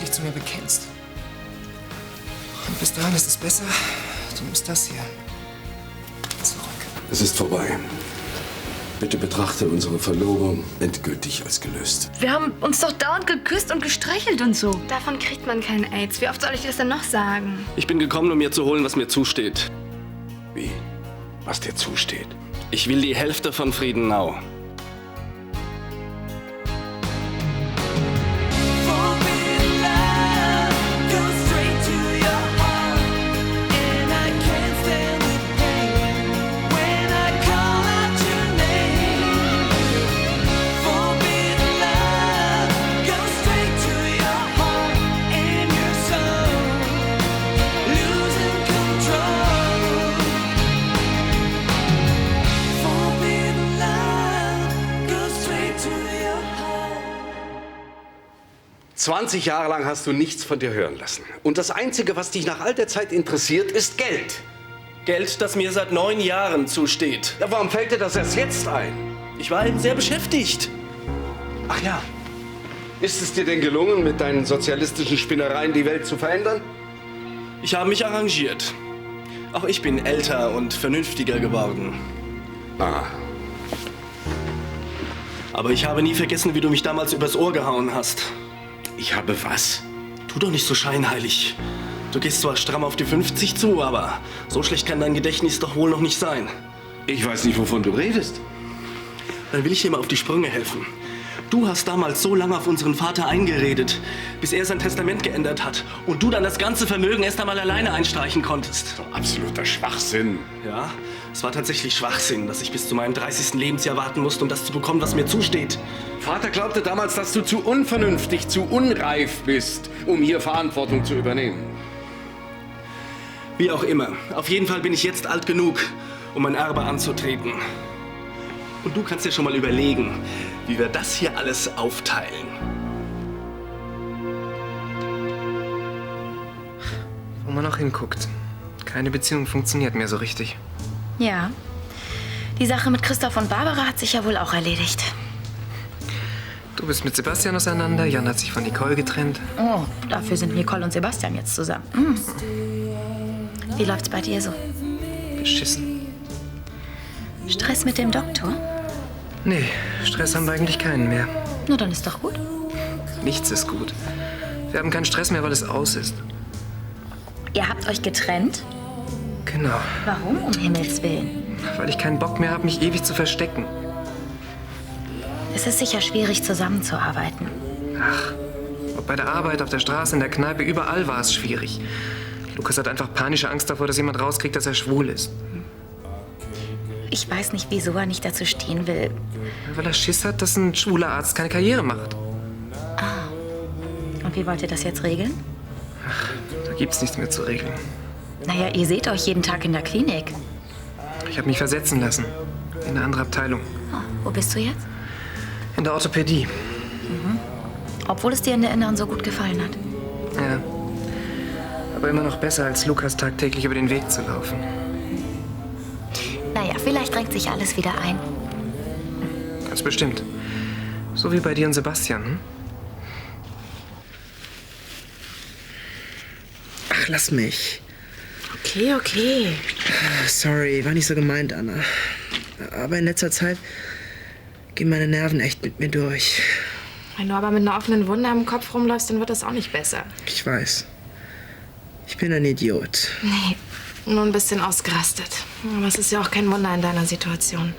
dich zu mir bekennst. Und bis dahin ist es besser, du nimmst das hier zurück. Es ist vorbei. Bitte betrachte unsere Verlobung endgültig als gelöst. Wir haben uns doch dauernd geküsst und gestreichelt und so. Davon kriegt man keinen AIDS. Wie oft soll ich dir das denn noch sagen? Ich bin gekommen, um mir zu holen, was mir zusteht. Wie? Was dir zusteht? Ich will die Hälfte von Friedenau. »20 Jahre lang hast du nichts von dir hören lassen. Und das Einzige, was dich nach all der Zeit interessiert, ist Geld. Geld, das mir seit 9 Jahren zusteht. Ja, warum fällt dir das erst jetzt ein? Ich war eben sehr beschäftigt. Ach ja. Ist es dir denn gelungen, mit deinen sozialistischen Spinnereien die Welt zu verändern? Ich habe mich arrangiert. Auch ich bin älter und vernünftiger geworden. Ah. Aber ich habe nie vergessen, wie du mich damals übers Ohr gehauen hast. Ich habe was? Tu doch nicht so scheinheilig. Du gehst zwar stramm auf die 50 zu, aber so schlecht kann dein Gedächtnis doch wohl noch nicht sein. Ich weiß nicht, wovon du redest. Dann will ich dir mal auf die Sprünge helfen. Du hast damals so lange auf unseren Vater eingeredet, bis er sein Testament geändert hat und du dann das ganze Vermögen erst einmal alleine einstreichen konntest. Absoluter Schwachsinn. Ja, es war tatsächlich Schwachsinn, dass ich bis zu meinem 30. Lebensjahr warten musste, um das zu bekommen, was mir zusteht. Vater glaubte damals, dass du zu unvernünftig, zu unreif bist, um hier Verantwortung zu übernehmen. Wie auch immer. Auf jeden Fall bin ich jetzt alt genug, um mein Erbe anzutreten. Und du kannst dir schon mal überlegen, wie wir das hier alles aufteilen. Wo man auch hinguckt. Keine Beziehung funktioniert mehr so richtig. Ja. Die Sache mit Christoph und Barbara hat sich ja wohl auch erledigt. Du bist mit Sebastian auseinander, Jan hat sich von Nicole getrennt. Oh, dafür sind Nicole und Sebastian jetzt zusammen. Hm. Wie läuft's bei dir so? Beschissen. Stress mit dem Doktor? Nee, Stress haben wir eigentlich keinen mehr. Na, dann ist doch gut. Nichts ist gut. Wir haben keinen Stress mehr, weil es aus ist. Ihr habt euch getrennt? Genau. Warum, um Himmels Willen? Weil ich keinen Bock mehr habe, mich ewig zu verstecken. Es ist sicher schwierig, zusammenzuarbeiten. Ach, ob bei der Arbeit, auf der Straße, in der Kneipe, überall war es schwierig. Lukas hat einfach panische Angst davor, dass jemand rauskriegt, dass er schwul ist. Ich weiß nicht, wieso er nicht dazu stehen will. Weil er Schiss hat, dass ein schwuler Arzt keine Karriere macht. Ah. Und wie wollt ihr das jetzt regeln? Ach, da gibt's nichts mehr zu regeln. Naja, ihr seht euch jeden Tag in der Klinik. Ich habe mich versetzen lassen. In eine andere Abteilung. Oh, wo bist du jetzt? In der Orthopädie. Mhm. Obwohl es dir in der Inneren so gut gefallen hat. Ja. Aber immer noch besser, als Lukas tagtäglich über den Weg zu laufen. Naja, vielleicht drängt sich alles wieder ein. Ganz bestimmt. So wie bei dir und Sebastian, hm? Ach, lass mich. Okay. Sorry, war nicht so gemeint, Anna. Aber in letzter Zeit gehen meine Nerven echt mit mir durch. Wenn du aber mit einer offenen Wunde am Kopf rumläufst, dann wird das auch nicht besser. Ich weiß. Ich bin ein Idiot. Nee, nur ein bisschen ausgerastet. Aber es ist ja auch kein Wunder in deiner Situation.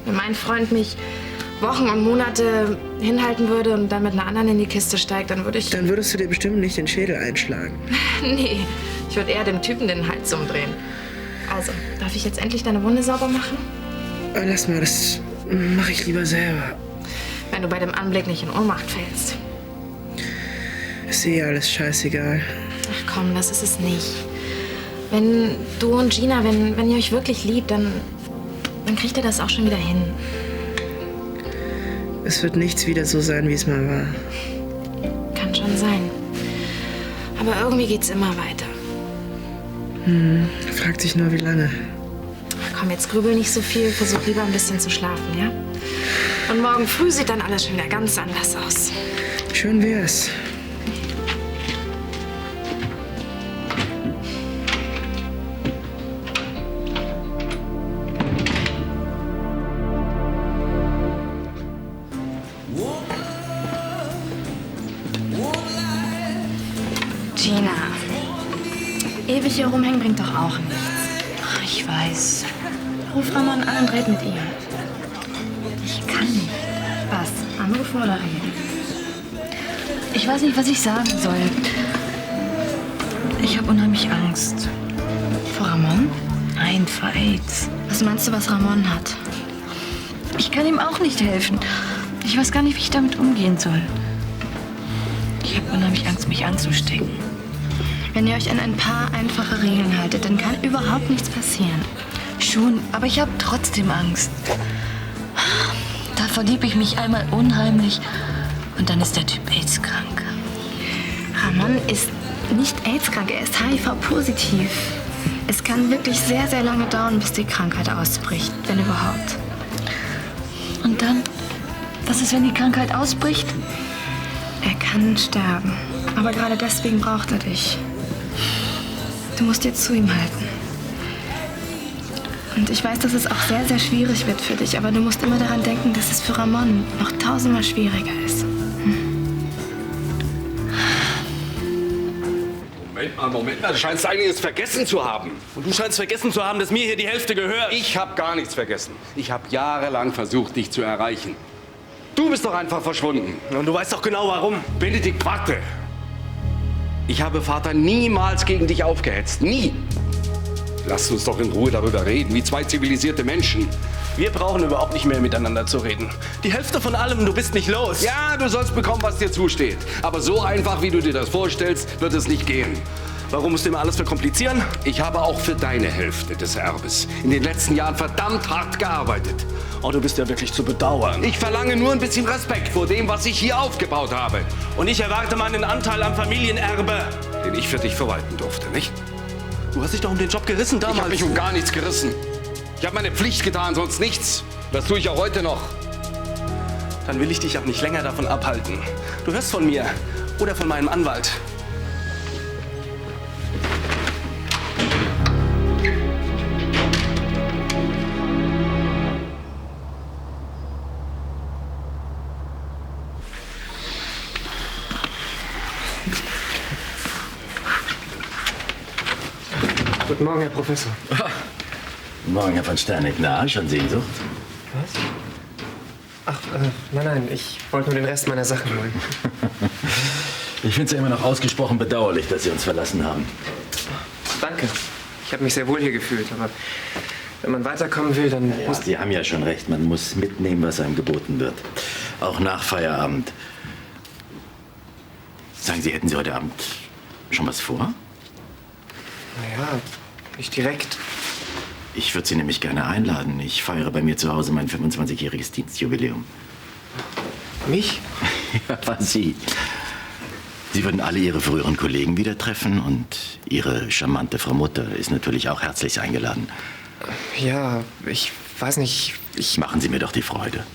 Wenn mein Freund mich Wochen und Monate hinhalten würde und dann mit einer anderen in die Kiste steigt, dann würde ich... Dann würdest du dir bestimmt nicht den Schädel einschlagen. Nee, ich würde eher dem Typen den Hals umdrehen. Also, darf ich jetzt endlich deine Wunde sauber machen? Lass mal, das mache ich lieber selber. Wenn du bei dem Anblick nicht in Ohnmacht fällst. Ist eh alles scheißegal. Ach komm, das ist es nicht. Wenn du und Gina, wenn ihr euch wirklich liebt, dann kriegt ihr das auch schon wieder hin. Es wird nichts wieder so sein, wie es mal war. Kann schon sein. Aber irgendwie geht's immer weiter. Fragt sich nur, wie lange. Ach komm, jetzt grübel nicht so viel. Versuch lieber ein bisschen zu schlafen, ja? Und morgen früh sieht dann alles schon wieder ganz anders aus. Schön wär's. Gina, ewig hier rumhängen bringt doch auch nichts. Ich weiß. Ruf Ramon an und red mit ihm. Ich kann nicht. Was? Anruf oder reden? Ich weiß nicht, was ich sagen soll. Ich habe unheimlich Angst. Vor Ramon? Nein, vor AIDS. Was meinst du, was Ramon hat? Ich kann ihm auch nicht helfen. Ich weiß gar nicht, wie ich damit umgehen soll. Ich habe unheimlich Angst, mich anzustecken. Wenn ihr euch an ein paar einfache Regeln haltet, dann kann überhaupt nichts passieren. Schon, aber ich habe trotzdem Angst. Da verliebe ich mich einmal unheimlich und dann ist der Typ AIDS krank. Ramon ist nicht AIDS-krank, er ist HIV-positiv. Es kann wirklich sehr, sehr lange dauern, bis die Krankheit ausbricht, wenn überhaupt. Und dann? Was ist, wenn die Krankheit ausbricht? Er kann sterben, aber gerade deswegen braucht er dich. Du musst dir zu ihm halten. Und ich weiß, dass es auch sehr, sehr schwierig wird für dich, aber du musst immer daran denken, dass es für Ramon noch 1000-mal schwieriger ist. Moment mal, du scheinst einiges vergessen zu haben. Und du scheinst vergessen zu haben, dass mir hier die Hälfte gehört. Ich habe gar nichts vergessen. Ich habe jahrelang versucht, dich zu erreichen. Du bist doch einfach verschwunden. Und du weißt doch genau, warum. Benedikt, warte. Ich habe Vater niemals gegen dich aufgehetzt. Nie. Lass uns doch in Ruhe darüber reden, wie zwei zivilisierte Menschen. Wir brauchen überhaupt nicht mehr miteinander zu reden. Die Hälfte von allem, du bist nicht los. Ja, du sollst bekommen, was dir zusteht. Aber so einfach, wie du dir das vorstellst, wird es nicht gehen. Warum musst du immer alles verkomplizieren? Ich habe auch für deine Hälfte des Erbes in den letzten Jahren verdammt hart gearbeitet. Oh, du bist ja wirklich zu bedauern. Ich verlange nur ein bisschen Respekt vor dem, was ich hier aufgebaut habe. Und ich erwarte meinen Anteil am Familienerbe. Den ich für dich verwalten durfte, nicht? Du hast dich doch um den Job gerissen damals. Ich habe mich um gar nichts gerissen. Ich habe meine Pflicht getan, sonst nichts. Das tue ich auch heute noch. Dann will ich dich auch nicht länger davon abhalten. Du hörst von mir oder von meinem Anwalt. Guten Morgen, Herr Professor. Guten Morgen, Herr von Sterneck. Na, schon Sehnsucht? Was? Ach, nein, ich wollte nur den Rest meiner Sachen holen. Ich finde es ja immer noch ausgesprochen bedauerlich, dass Sie uns verlassen haben. Danke. Ich habe mich sehr wohl hier gefühlt, aber wenn man weiterkommen will, dann Ja, muss... Sie haben ja schon recht. Man muss mitnehmen, was einem geboten wird. Auch nach Feierabend. Sagen Sie, hätten Sie heute Abend schon was vor? Naja, nicht direkt. Ich würde Sie nämlich gerne einladen. Ich feiere bei mir zu Hause mein 25-jähriges Dienstjubiläum. Mich? Ja, Sie. Sie würden alle Ihre früheren Kollegen wieder treffen und Ihre charmante Frau Mutter ist natürlich auch herzlich eingeladen. Ja, ich weiß nicht, Machen Sie mir doch die Freude.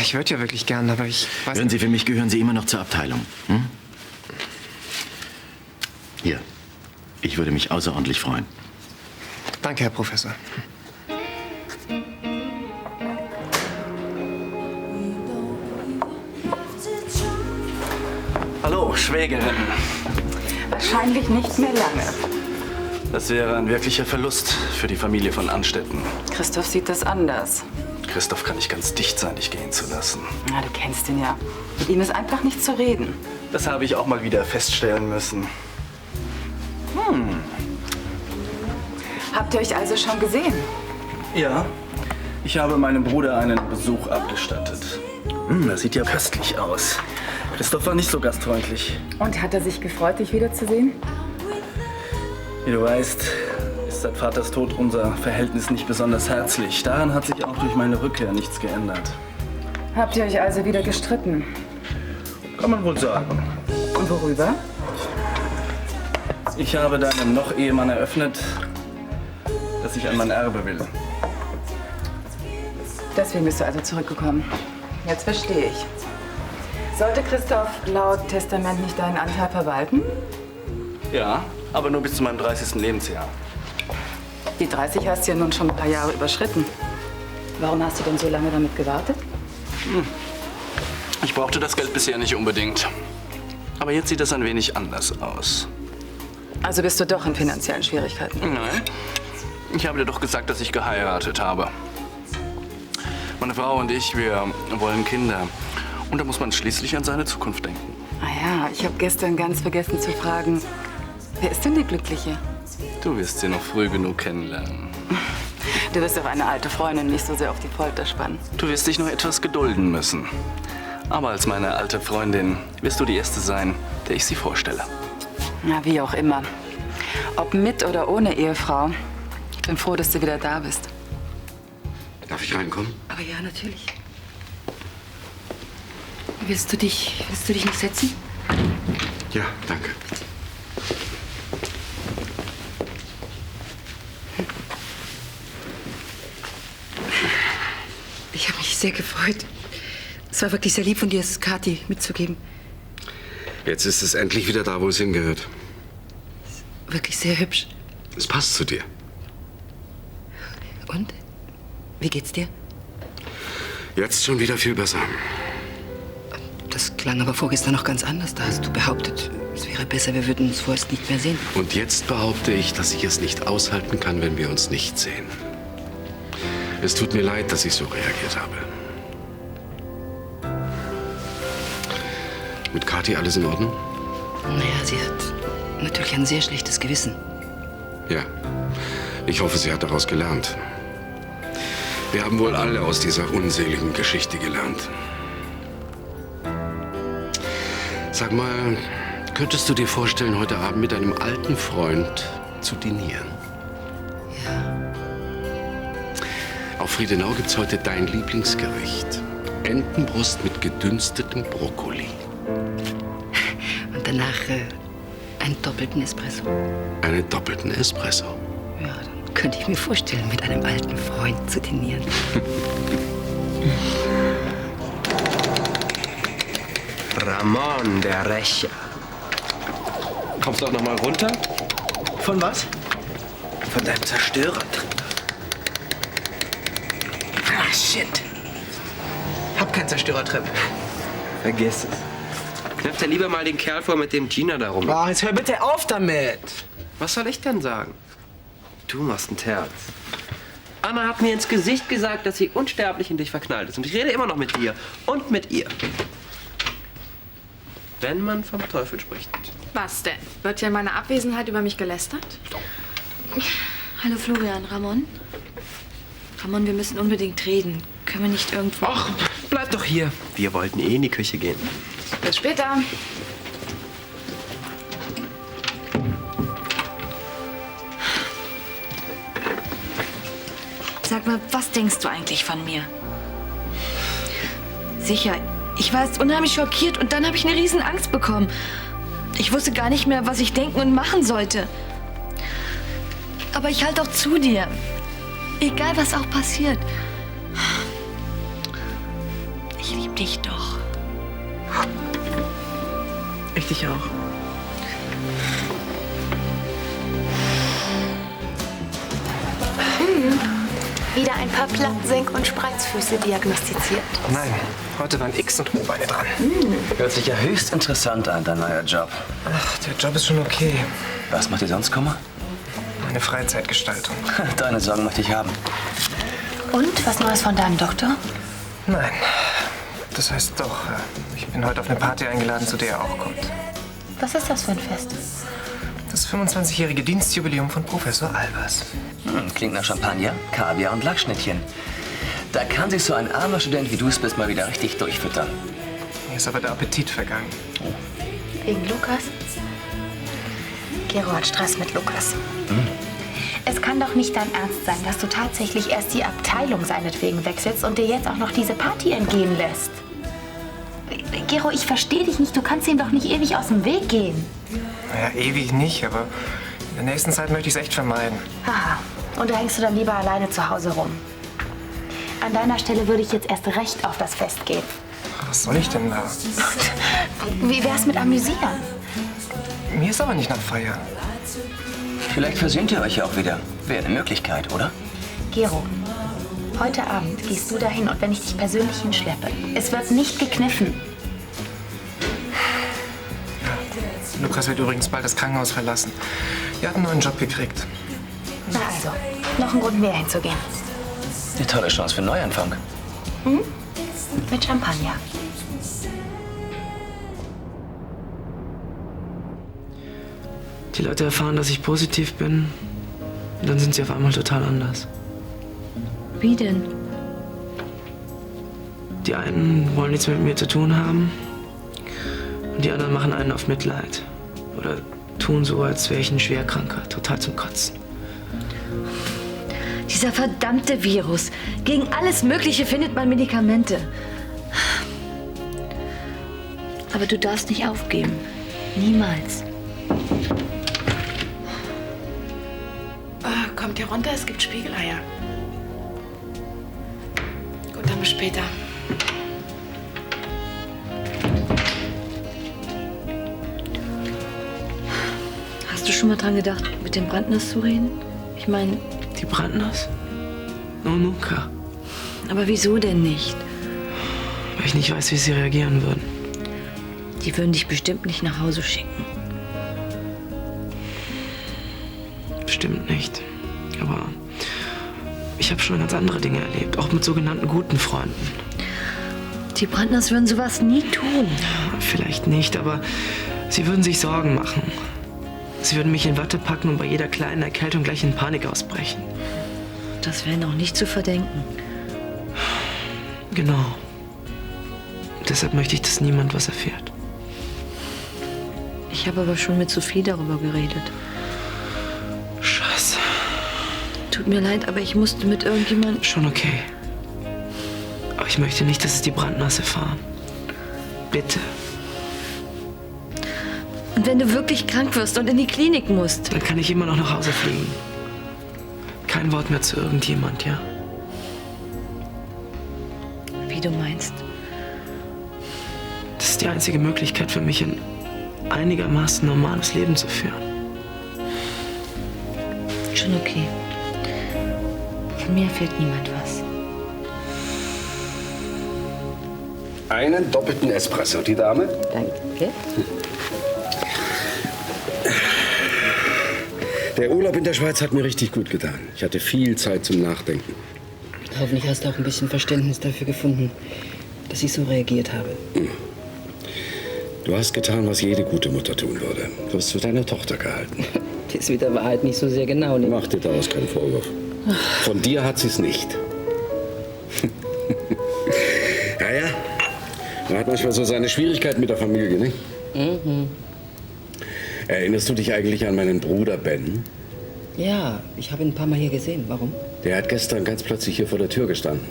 ich würde ja wirklich gern, aber ich weiß Hören Sie, für mich gehören Sie immer noch zur Abteilung. Hm? Hier. Ich würde mich außerordentlich freuen. Danke, Herr Professor. Hallo, Schwägerin. Wahrscheinlich nicht mehr lange. Das wäre ein wirklicher Verlust für die Familie von Anstetten. Christoph sieht das anders. Christoph kann nicht ganz dicht sein, dich gehen zu lassen. Na, du kennst ihn ja. Mit ihm ist einfach nicht zu reden. Das habe ich auch mal wieder feststellen müssen. Habt ihr euch also schon gesehen? Ja, ich habe meinem Bruder einen Besuch abgestattet. Das sieht ja köstlich aus. Christoph war nicht so gastfreundlich. Und hat er sich gefreut, dich wiederzusehen? Wie du weißt, ist seit Vaters Tod unser Verhältnis nicht besonders herzlich. Daran hat sich auch durch meine Rückkehr nichts geändert. Habt ihr euch also wieder gestritten? Kann man wohl sagen. Und worüber? Ich habe deinem Noch-Ehemann eröffnet, dass ich an mein Erbe will. Deswegen bist du also zurückgekommen. Jetzt verstehe ich. Sollte Christoph laut Testament nicht deinen Anteil verwalten? Ja, aber nur bis zu meinem 30. Lebensjahr. Die 30 hast du ja nun schon ein paar Jahre überschritten. Warum hast du denn so lange damit gewartet? Ich brauchte das Geld bisher nicht unbedingt. Aber jetzt sieht das ein wenig anders aus. Also bist du doch in finanziellen Schwierigkeiten? Nein. Ich habe dir doch gesagt, dass ich geheiratet habe. Meine Frau und ich, wir wollen Kinder. Und da muss man schließlich an seine Zukunft denken. Ah ja, ich habe gestern ganz vergessen zu fragen, wer ist denn die Glückliche? Du wirst sie noch früh genug kennenlernen. Du wirst auch eine alte Freundin nicht so sehr auf die Folter spannen. Du wirst dich noch etwas gedulden müssen. Aber als meine alte Freundin wirst du die Erste sein, der ich sie vorstelle. Na, wie auch immer. Ob mit oder ohne Ehefrau, ich bin froh, dass du wieder da bist. Darf ich reinkommen? Aber ja, natürlich. Willst du dich nicht setzen? Ja, danke. Ich habe mich sehr gefreut. Es war wirklich sehr lieb von dir, es Kathi mitzugeben. Jetzt ist es endlich wieder da, wo es hingehört. Wirklich sehr hübsch. Es passt zu dir. Und? Wie geht's dir? Jetzt schon wieder viel besser. Das klang aber vorgestern noch ganz anders. Da hast du behauptet, es wäre besser, wir würden uns vorerst nicht mehr sehen. Und jetzt behaupte ich, dass ich es nicht aushalten kann, wenn wir uns nicht sehen. Es tut mir leid, dass ich so reagiert habe. Mit Kathi alles in Ordnung? Naja, sie hat natürlich ein sehr schlechtes Gewissen. Ja. Ich hoffe, sie hat daraus gelernt. Wir haben wohl alle aus dieser unseligen Geschichte gelernt. Sag mal, könntest du dir vorstellen, heute Abend mit einem alten Freund zu dinieren? Ja. Auf Friedenau gibt's heute dein Lieblingsgericht. Entenbrust mit gedünstetem Brokkoli. Und danach einen doppelten Espresso. Einen doppelten Espresso. Ja, dann könnte ich mir vorstellen, mit einem alten Freund zu dinieren. Ramon, der Rächer. Kommst du auch noch mal runter? Von was? Von deinem Zerstörertrip. Ah, shit. Hab keinen Zerstörertrip. Vergiss es. Kniff dir lieber mal den Kerl vor, mit dem Gina da rum. Oh, jetzt hör bitte auf damit. Was soll ich denn sagen? Du machst ein Terz. Anna hat mir ins Gesicht gesagt, dass sie unsterblich in dich verknallt ist. Und ich rede immer noch mit dir und mit ihr. Wenn man vom Teufel spricht. Was denn? Wird ja in meiner Abwesenheit über mich gelästert? Hallo Florian, Ramon. Ramon, wir müssen unbedingt reden. Können wir nicht irgendwo... Ach, bleib doch hier. Wir wollten eh in die Küche gehen. Bis später. Sag mal, was denkst du eigentlich von mir? Sicher, ich war jetzt unheimlich schockiert und dann habe ich eine riesen Angst bekommen. Ich wusste gar nicht mehr, was ich denken und machen sollte. Aber ich halte auch zu dir. Egal, was auch passiert. Ich liebe dich doch. Ich dich auch. Wieder ein paar Plattensenk- und Spreizfüße diagnostiziert. Nein, heute waren X und O-Beine dran. Hört sich ja höchst interessant an, dein neuer Job. Ach, der Job ist schon okay. Was macht dir sonst Kummer? Meine Freizeitgestaltung. Deine Sorgen möchte ich haben. Und, was Neues von deinem Doktor? Nein, das heißt doch, ich bin heute auf eine Party eingeladen, zu der er auch kommt. Was ist das für ein Fest? Das 25-jährige Dienstjubiläum von Professor Albers. Klingt nach Champagner, Kaviar und Lachschnittchen. Da kann sich so ein armer Student wie du es bist mal wieder richtig durchfüttern. Mir ist aber der Appetit vergangen. Wegen Lukas? Gero hat Stress mit Lukas. Es kann doch nicht dein Ernst sein, dass du tatsächlich erst die Abteilung seinetwegen wechselst und dir jetzt auch noch diese Party entgehen lässt. Gero, ich verstehe dich nicht. Du kannst ihm doch nicht ewig aus dem Weg gehen. Naja, ewig nicht, aber in der nächsten Zeit möchte ich es echt vermeiden. Haha. Und da hängst du dann lieber alleine zu Hause rum. An deiner Stelle würde ich jetzt erst recht auf das Fest gehen. Was soll ich denn da? Wie wär's mit Amüsieren? Mir ist aber nicht nach Feiern. Vielleicht versöhnt ihr euch ja auch wieder. Wäre eine Möglichkeit, oder? Gero, heute Abend gehst du dahin und wenn ich dich persönlich hinschleppe, es wird nicht gekniffen. Lukas wird übrigens bald das Krankenhaus verlassen. Er hat einen neuen Job gekriegt. Na also, noch ein Grund mehr hinzugehen. Eine tolle Chance für einen Neuanfang. Hm? Mit Champagner. Die Leute erfahren, dass ich positiv bin. Und dann sind sie auf einmal total anders. Wie denn? Die einen wollen nichts mit mir zu tun haben. Und die anderen machen einen auf Mitleid. Oder tun so, als wäre ich ein Schwerkranker. Total zum Kotzen. Dieser verdammte Virus. Gegen alles Mögliche findet man Medikamente. Aber du darfst nicht aufgeben. Niemals. Kommt hier runter, es gibt Spiegeleier. Gut, dann bis später. Hast du schon mal dran gedacht, mit dem Brandners zu reden? Ich meine... Die Brandners? No, nunca. Aber wieso denn nicht? Weil ich nicht weiß, wie sie reagieren würden. Die würden dich bestimmt nicht nach Hause schicken. Bestimmt nicht. Aber ich habe schon ganz andere Dinge erlebt, auch mit sogenannten guten Freunden. Die Brandners würden sowas nie tun. Vielleicht nicht, aber sie würden sich Sorgen machen. Sie würden mich in Watte packen und bei jeder kleinen Erkältung gleich in Panik ausbrechen. Das wäre noch nicht zu verdenken. Genau. Deshalb möchte ich, dass niemand was erfährt. Ich habe aber schon mit Sophie darüber geredet. Scheiße. Tut mir leid, aber ich musste mit irgendjemandem... Schon okay. Aber ich möchte nicht, dass es die Brandners erfahren. Bitte. Und wenn du wirklich krank wirst und in die Klinik musst... Dann kann ich immer noch nach Hause fliegen. Kein Wort mehr zu irgendjemand, ja? Wie du meinst. Das ist die einzige Möglichkeit für mich, ein einigermaßen normales Leben zu führen. Schon okay. Von mir erfährt niemand was. Einen doppelten Espresso, die Dame. Danke. Der Urlaub in der Schweiz hat mir richtig gut getan. Ich hatte viel Zeit zum Nachdenken. Hoffentlich hast du auch ein bisschen Verständnis dafür gefunden, dass ich so reagiert habe. Du hast getan, was jede gute Mutter tun würde. Du hast für deine Tochter gehalten. Die ist mit der Wahrheit nicht so sehr genau. Ne? Mach dir daraus keinen Vorwurf. Von dir hat sie es nicht. Ja. Man hat manchmal so seine Schwierigkeiten mit der Familie, ne? Mhm. Erinnerst du dich eigentlich an meinen Bruder Ben? Ja, ich habe ihn ein paar Mal hier gesehen. Warum? Der hat gestern ganz plötzlich hier vor der Tür gestanden.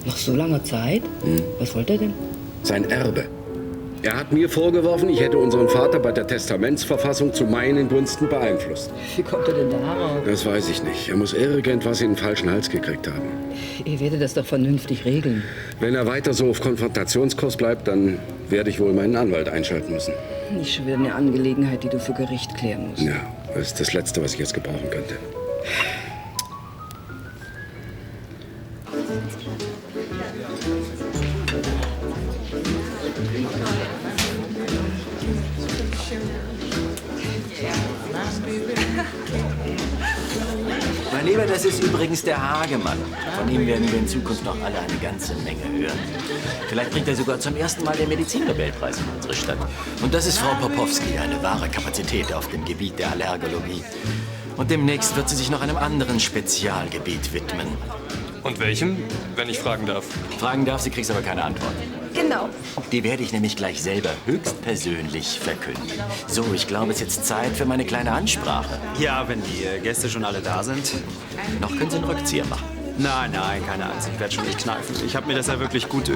Nach so langer Zeit? Was wollte er denn? Sein Erbe. Er hat mir vorgeworfen, ich hätte unseren Vater bei der Testamentsverfassung zu meinen Gunsten beeinflusst. Wie kommt er denn darauf? Das weiß ich nicht. Er muss irgendwas in den falschen Hals gekriegt haben. Ihr werdet das doch vernünftig regeln. Wenn er weiter so auf Konfrontationskurs bleibt, dann werde ich wohl meinen Anwalt einschalten müssen. Nicht schon wieder eine Angelegenheit, die du für Gericht klären musst. Ja, das ist das Letzte, was ich jetzt gebrauchen könnte. Mein Lieber, das ist übrigens der Hagemann. Von ihm werden wir in Zukunft noch alle eine ganze Menge hören. Vielleicht bringt er sogar zum ersten Mal den Medizinnobelpreis in unsere Stadt. Und das ist Frau Popowski, eine wahre Kapazität auf dem Gebiet der Allergologie. Und demnächst wird sie sich noch einem anderen Spezialgebiet widmen. Und welchem, wenn ich fragen darf? Fragen darf sie, kriegst aber keine Antwort. Genau. Die werde ich nämlich gleich selber höchstpersönlich verkünden. So, ich glaube, es ist jetzt Zeit für meine kleine Ansprache. Ja, wenn die Gäste schon alle da sind. Noch können Sie einen Rückzieher machen. Nein, keine Angst, ich werde schon nicht kneifen. Ich habe mir das ja wirklich gut...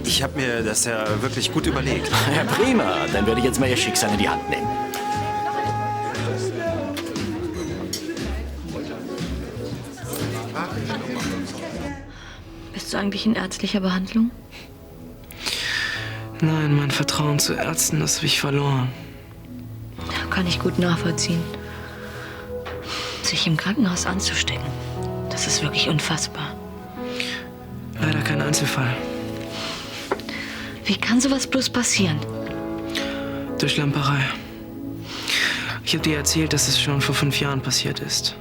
Ich habe mir das ja wirklich gut überlegt. Ja, prima. Dann würde ich jetzt mal Ihr Schicksal in die Hand nehmen. Bist du eigentlich in ärztlicher Behandlung? Nein, mein Vertrauen zu Ärzten, das habe ich verloren. Kann ich gut nachvollziehen. Sich im Krankenhaus anzustecken, das ist wirklich unfassbar. Leider kein Einzelfall. Wie kann sowas bloß passieren? Durch Schlamperei. Ich habe dir erzählt, dass es schon vor 5 Jahren passiert ist.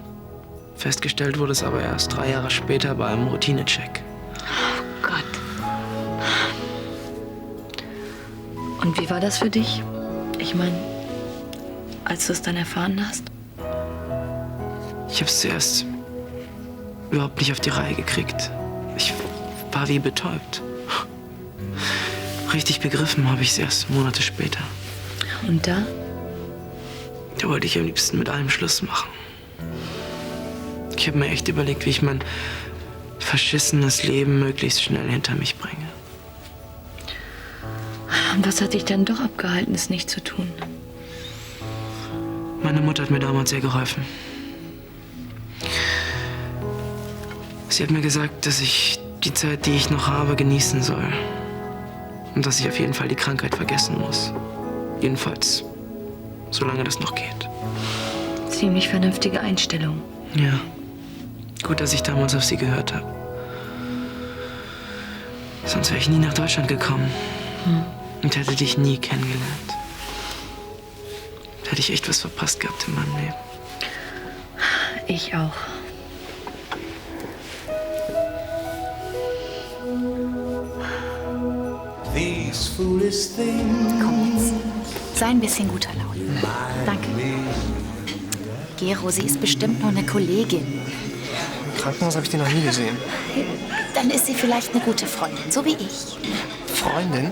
Festgestellt wurde es aber erst 3 Jahre später bei einem Routinecheck. Oh Gott. Und wie war das für dich? Ich meine, als du es dann erfahren hast? Ich habe es zuerst überhaupt nicht auf die Reihe gekriegt. Ich war wie betäubt. Richtig begriffen habe ich es erst Monate später. Und da? Da wollte ich am liebsten mit allem Schluss machen. Ich habe mir echt überlegt, wie ich mein verschissenes Leben möglichst schnell hinter mich bringe. Und was hat dich dann doch abgehalten, es nicht zu tun? Meine Mutter hat mir damals sehr geholfen. Sie hat mir gesagt, dass ich die Zeit, die ich noch habe, genießen soll. Und dass ich auf jeden Fall die Krankheit vergessen muss. Jedenfalls, solange das noch geht. Ziemlich vernünftige Einstellung. Ja. Gut, dass ich damals auf sie gehört habe. Sonst wäre ich nie nach Deutschland gekommen. Und hätte dich nie kennengelernt. Da hätte ich echt was verpasst gehabt in meinem Leben. Ich auch. Komm jetzt. Sei ein bisschen guter Laune. Danke. Gero, sie ist bestimmt nur eine Kollegin. Im Krankenhaus habe ich die noch nie gesehen. Dann ist sie vielleicht eine gute Freundin, so wie ich. Freundin?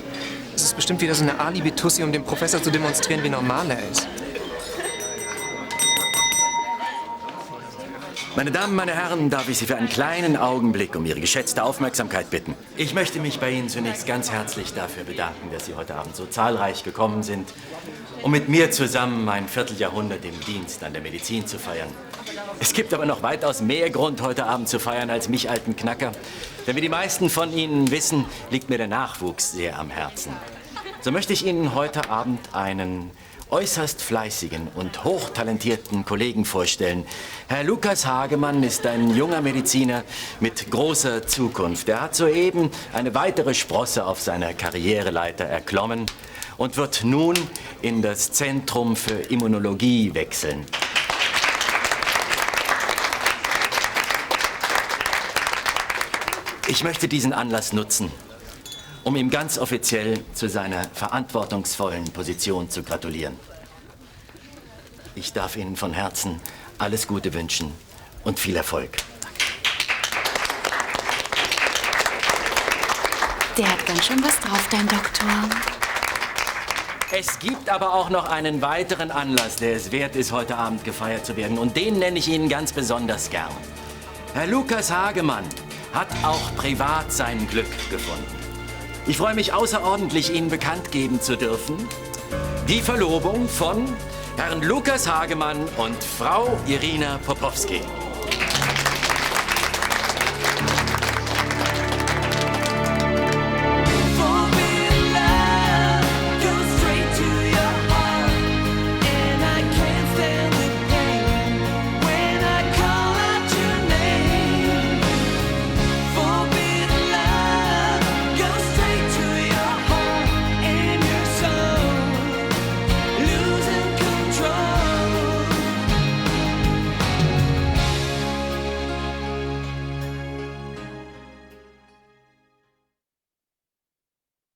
Es ist bestimmt wieder so eine Alibi-Tussi, um dem Professor zu demonstrieren, wie normal er ist. Meine Damen, meine Herren, darf ich Sie für einen kleinen Augenblick um Ihre geschätzte Aufmerksamkeit bitten. Ich möchte mich bei Ihnen zunächst ganz herzlich dafür bedanken, dass Sie heute Abend so zahlreich gekommen sind, um mit mir zusammen ein Vierteljahrhundert im Dienst an der Medizin zu feiern. Es gibt aber noch weitaus mehr Grund, heute Abend zu feiern, als mich, alten Knacker. Denn wie die meisten von Ihnen wissen, liegt mir der Nachwuchs sehr am Herzen. So möchte ich Ihnen heute Abend einen äußerst fleißigen und hochtalentierten Kollegen vorstellen. Herr Lukas Hagemann ist ein junger Mediziner mit großer Zukunft. Er hat soeben eine weitere Sprosse auf seiner Karriereleiter erklommen und wird nun in das Zentrum für Immunologie wechseln. Ich möchte diesen Anlass nutzen, um ihm ganz offiziell zu seiner verantwortungsvollen Position zu gratulieren. Ich darf Ihnen von Herzen alles Gute wünschen und viel Erfolg. Der hat ganz schön was drauf, dein Doktor. Es gibt aber auch noch einen weiteren Anlass, der es wert ist, heute Abend gefeiert zu werden. Und den nenne ich Ihnen ganz besonders gern. Herr Lukas Hagemann hat auch privat sein Glück gefunden. Ich freue mich außerordentlich, Ihnen bekannt geben zu dürfen, die Verlobung von Herrn Lukas Hagemann und Frau Irina Popowski.